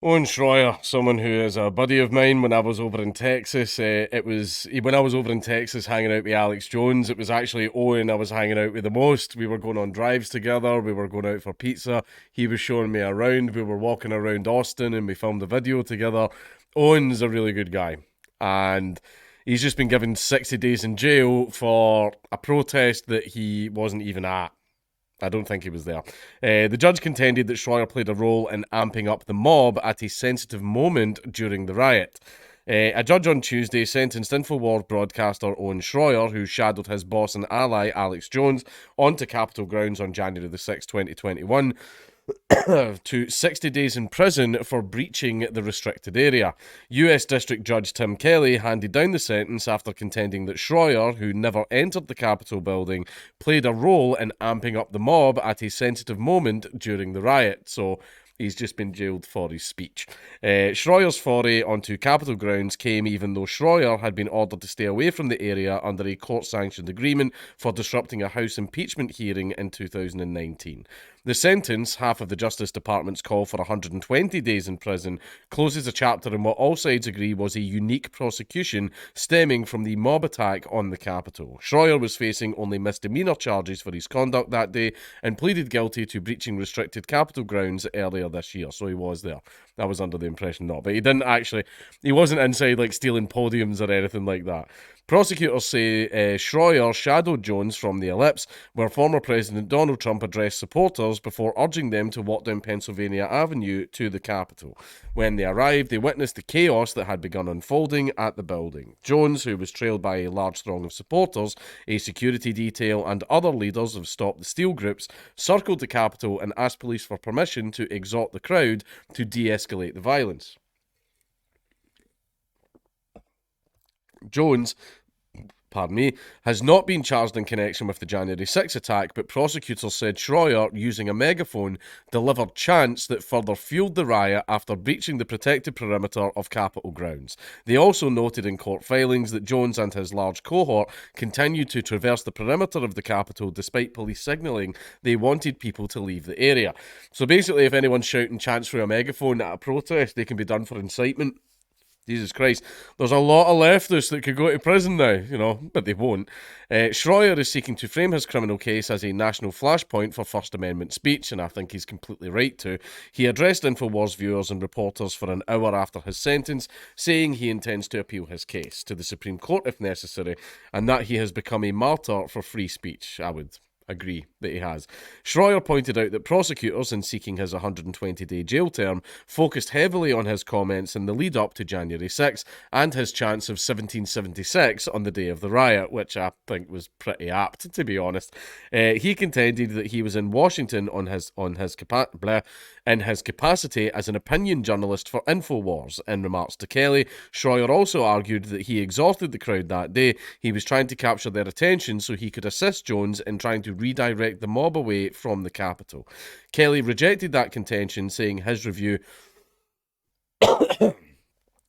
Owen Shroyer, someone who is a buddy of mine when I was over in Texas. It was when I was over in Texas hanging out with Alex Jones. It was actually Owen I was hanging out with the most. We were going on drives together. We were going out for pizza. He was showing me around. We were walking around Austin and we filmed a video together. Owen's a really good guy. And he's just been given 60 days in jail for a protest that he wasn't even at. I don't think he was there. The judge contended that Shroyer played a role in amping up the mob at a sensitive moment during the riot. A judge on Tuesday sentenced Infowars broadcaster Owen Shroyer, who shadowed his boss and ally Alex Jones, onto Capitol grounds on January the 6th, 2021, to 60 days in prison for breaching the restricted area. US District Judge Tim Kelly handed down the sentence after contending that Shroyer, who never entered the Capitol building, played a role in amping up the mob at a sensitive moment during the riot. So he's just been jailed for his speech. Schroyer's foray onto Capitol grounds came even though Shroyer had been ordered to stay away from the area under a court-sanctioned agreement for disrupting a House impeachment hearing in 2019. The sentence, half of the Justice Department's call for 120 days in prison, closes a chapter in what all sides agree was a unique prosecution stemming from the mob attack on the Capitol. Shroyer was facing only misdemeanor charges for his conduct that day and pleaded guilty to breaching restricted Capitol grounds earlier this year, so he was there. I was under the impression not, but he wasn't inside like stealing podiums or anything like that. Prosecutors say Shroyer shadowed Jones from the Ellipse, where former President Donald Trump addressed supporters before urging them to walk down Pennsylvania Avenue to the Capitol. When they arrived, they witnessed the chaos that had begun unfolding at the building. Jones, who was trailed by a large throng of supporters, a security detail, and other leaders of Stop the Steal groups, circled the Capitol and asked police for permission to exhort the crowd to de-escalate the violence. Jones, has not been charged in connection with the January 6 attack, but prosecutors said Shroyer, using a megaphone, delivered chants that further fueled the riot after breaching the protected perimeter of Capitol grounds. They also noted in court filings that Jones and his large cohort continued to traverse the perimeter of the Capitol despite police signalling they wanted people to leave the area. So basically, if anyone's shouting chants through a megaphone at a protest, they can be done for incitement. Jesus Christ. There's a lot of leftists that could go to prison now, but they won't. Shroyer is seeking to frame his criminal case as a national flashpoint for First Amendment speech, and I think he's completely right to. He addressed InfoWars viewers and reporters for an hour after his sentence, saying he intends to appeal his case to the Supreme Court if necessary, and that he has become a martyr for free speech. I would agree that he has. Shroyer pointed out that prosecutors, in seeking his 120-day jail term, focused heavily on his comments in the lead-up to January 6 and his chants of 1776 on the day of the riot, which I think was pretty apt, to be honest. He contended that he was in Washington in his capacity as an opinion journalist for InfoWars. In remarks to Kelly, Shroyer also argued that he exhausted the crowd that day. He was trying to capture their attention so he could assist Jones in trying to redirect the mob away from the Capitol. Kelly rejected that contention, saying his review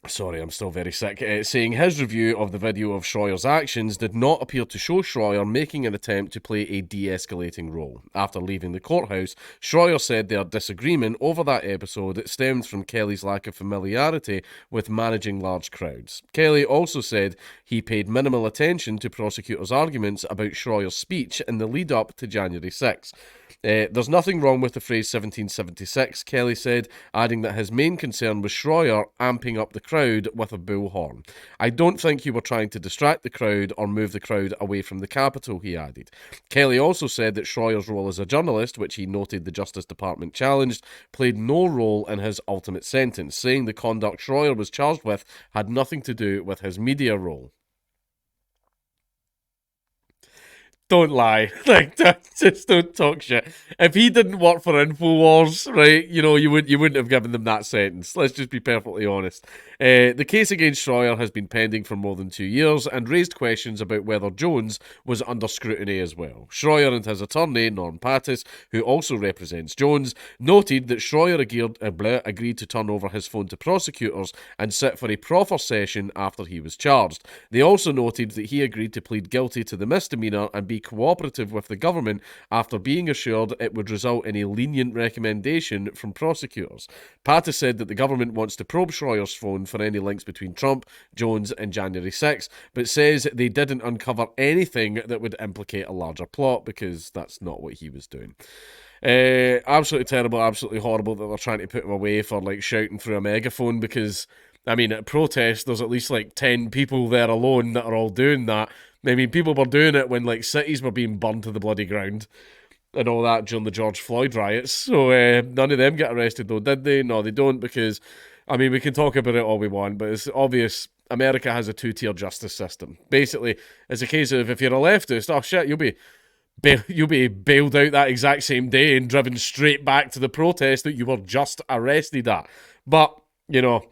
Sorry, I'm still very sick. Saying his review of the video of Schroyer's actions did not appear to show Shroyer making an attempt to play a de-escalating role. After leaving the courthouse, Shroyer said their disagreement over that episode stemmed from Kelly's lack of familiarity with managing large crowds. Kelly also said he paid minimal attention to prosecutors' arguments about Schroyer's speech in the lead-up to January 6. There's nothing wrong with the phrase 1776, Kelly said, adding that his main concern was Shroyer amping up the crowd with a bullhorn. I don't think you were trying to distract the crowd or move the crowd away from the Capitol, he added. Kelly also said that Schroyer's role as a journalist, which he noted the Justice Department challenged, played no role in his ultimate sentence, saying the conduct Shroyer was charged with had nothing to do with his media role. Don't lie. Just don't talk shit. If he didn't work for InfoWars, right, you wouldn't have given them that sentence. Let's just be perfectly honest. The case against Shroyer has been pending for more than 2 years and raised questions about whether Jones was under scrutiny as well. Shroyer and his attorney, Norm Pattis, who also represents Jones, noted that Shroyer agreed to turn over his phone to prosecutors and sit for a proffer session after he was charged. They also noted that he agreed to plead guilty to the misdemeanor and be be cooperative with the government after being assured it would result in a lenient recommendation from prosecutors. Pat has said that the government wants to probe Shroyer's phone for any links between Trump, Jones, and January 6, but says they didn't uncover anything that would implicate a larger plot because that's not what he was doing. Absolutely terrible, absolutely horrible that they're trying to put him away for like shouting through a megaphone because, I mean, at a protest, there's at least like 10 people there alone that are all doing that. I mean, people were doing it when like cities were being burned to the bloody ground and all that during the George Floyd riots. So none of them get arrested though, did they? No, they don't because, I mean, we can talk about it all we want, but it's obvious America has a two-tier justice system. Basically, it's a case of if you're a leftist, oh shit, you'll be bailed out that exact same day and driven straight back to the protest that you were just arrested at. But, you know,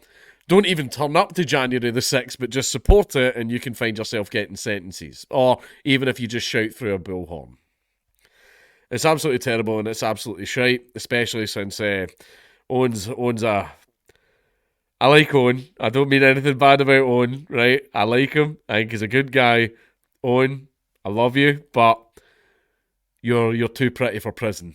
don't even turn up to January the 6th, but just support it and you can find yourself getting sentences. Or even if you just shout through a bullhorn. It's absolutely terrible and it's absolutely shite, especially since Owen's a... I like Owen. I don't mean anything bad about Owen, right? I like him. I think he's a good guy. Owen, I love you, but you're too pretty for prison.